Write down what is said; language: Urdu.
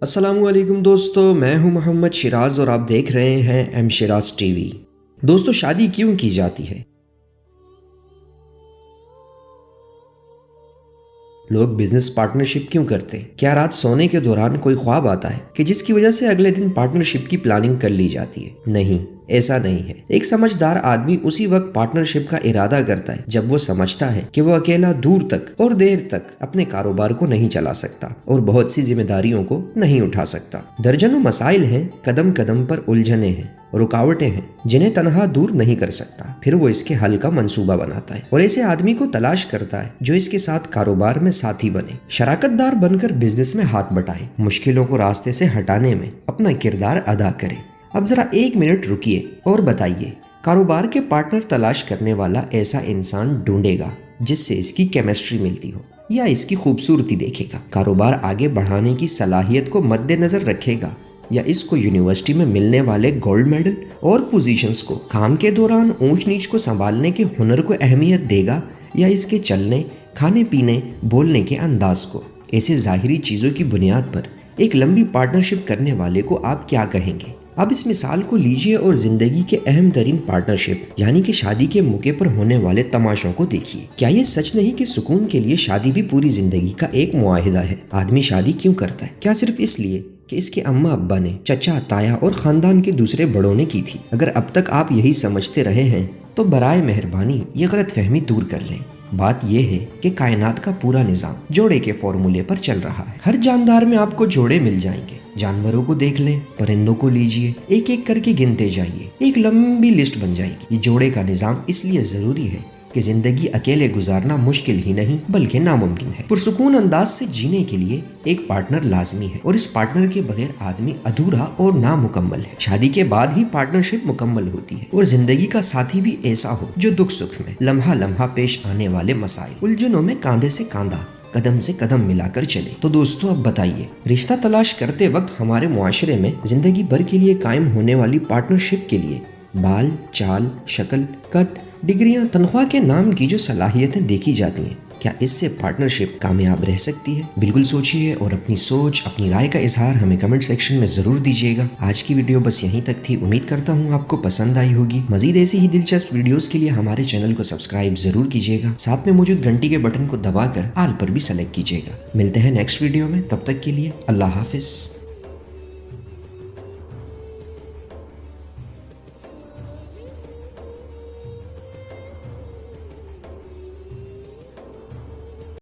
السلام علیکم دوستو، میں ہوں محمد شیراز اور آپ دیکھ رہے ہیں ایم شیراز ٹی وی۔ دوستو، شادی کیوں کی جاتی ہے؟ لوگ بزنس پارٹنرشپ کیوں کرتے ہیں؟ کیا رات سونے کے دوران کوئی خواب آتا ہے کہ جس کی وجہ سے اگلے دن پارٹنرشپ کی پلاننگ کر لی جاتی ہے؟ نہیں، ایسا نہیں ہے۔ ایک سمجھدار آدمی اسی وقت پارٹنرشپ کا ارادہ کرتا ہے جب وہ سمجھتا ہے کہ وہ اکیلا دور تک اور دیر تک اپنے کاروبار کو نہیں چلا سکتا اور بہت سی ذمہ داریوں کو نہیں اٹھا سکتا۔ درجنوں مسائل ہیں، قدم قدم پر الجھنیں ہیں، رکاوٹیں ہیں جنہیں تنہا دور نہیں کر سکتا۔ پھر وہ اس کے حل کا منصوبہ بناتا ہے اور ایسے آدمی کو تلاش کرتا ہے جو اس کے ساتھ کاروبار میں ساتھی بنے، شراکت دار بن کر بزنس میں ہاتھ بٹائے، مشکلوں کو راستے سے ہٹانے میں اپنا کردار ادا کرے۔ اب ذرا ایک منٹ رکیے اور بتائیے، کاروبار کے پارٹنر تلاش کرنے والا ایسا انسان ڈھونڈے گا جس سے اس کی کیمسٹری ملتی ہو یا اس کی خوبصورتی دیکھے گا؟ کاروبار آگے بڑھانے کی صلاحیت کو مد نظر رکھے گا یا اس کو یونیورسٹی میں ملنے والے گولڈ میڈل اور پوزیشنز کو، کام کے دوران اونچ نیچ کو سنبھالنے کے ہنر کو اہمیت دے گا یا اس کے چلنے، کھانے پینے، بولنے کے انداز کو؟ ایسے ظاہری چیزوں کی بنیاد پر ایک لمبی پارٹنرشپ کرنے والے کو آپ کیا کہیں گے؟ اب اس مثال کو لیجئے اور زندگی کے اہم ترین پارٹنرشپ یعنی کہ شادی کے موقع پر ہونے والے تماشوں کو دیکھیے۔ کیا یہ سچ نہیں کہ سکون کے لیے شادی بھی پوری زندگی کا ایک معاہدہ ہے؟ آدمی شادی کیوں کرتا ہے؟ کیا صرف اس لیے کہ اس کے اماں ابا نے، چچا، تایا اور خاندان کے دوسرے بڑوں نے کی تھی؟ اگر اب تک آپ یہی سمجھتے رہے ہیں تو برائے مہربانی یہ غلط فہمی دور کر لیں۔ بات یہ ہے کہ کائنات کا پورا نظام جوڑے کے فارمولے پر چل رہا ہے۔ ہر جاندار میں آپ کو جوڑے مل جائیں گے۔ جانوروں کو دیکھ لیں، پرندوں کو لیجئے، ایک ایک کر کے گنتے جائیے، ایک لمبی لسٹ بن جائے گی۔ یہ جوڑے کا نظام اس لیے ضروری ہے کہ زندگی اکیلے گزارنا مشکل ہی نہیں بلکہ ناممکن ہے۔ پرسکون انداز سے جینے کے لیے ایک پارٹنر لازمی ہے اور اس پارٹنر کے بغیر آدمی ادھورا اور نامکمل ہے۔ شادی کے بعد ہی پارٹنرشپ مکمل ہوتی ہے اور زندگی کا ساتھی بھی ایسا ہو جو دکھ سکھ میں، لمحہ لمحہ پیش آنے والے مسائل، الجھنوں میں کاندھے سے کاندھا، قدم سے قدم ملا کر چلے۔ تو دوستو، اب بتائیے، رشتہ تلاش کرتے وقت ہمارے معاشرے میں زندگی بھر کے لیے قائم ہونے والی پارٹنرشپ کے لیے بال، چال، شکل، قد، ڈگریاں، تنخواہ کے نام کی جو صلاحیتیں دیکھی جاتی ہیں، کیا اس سے پارٹنرشپ کامیاب رہ سکتی ہے؟ بالکل سوچیے اور اپنی سوچ، اپنی رائے کا اظہار ہمیں کمنٹ سیکشن میں ضرور دیجیے گا۔ آج کی ویڈیو بس یہیں تک تھی، امید کرتا ہوں آپ کو پسند آئی ہوگی۔ مزید ایسی ہی دلچسپ ویڈیوز کے لیے ہمارے چینل کو سبسکرائب ضرور کیجیے گا، ساتھ میں موجود گھنٹی کے بٹن کو دبا کر آل پر بھی سلیکٹ کیجیے گا۔ ملتے ہیں نیکسٹ ویڈیو میں، تب تک کے لیے اللہ حافظ۔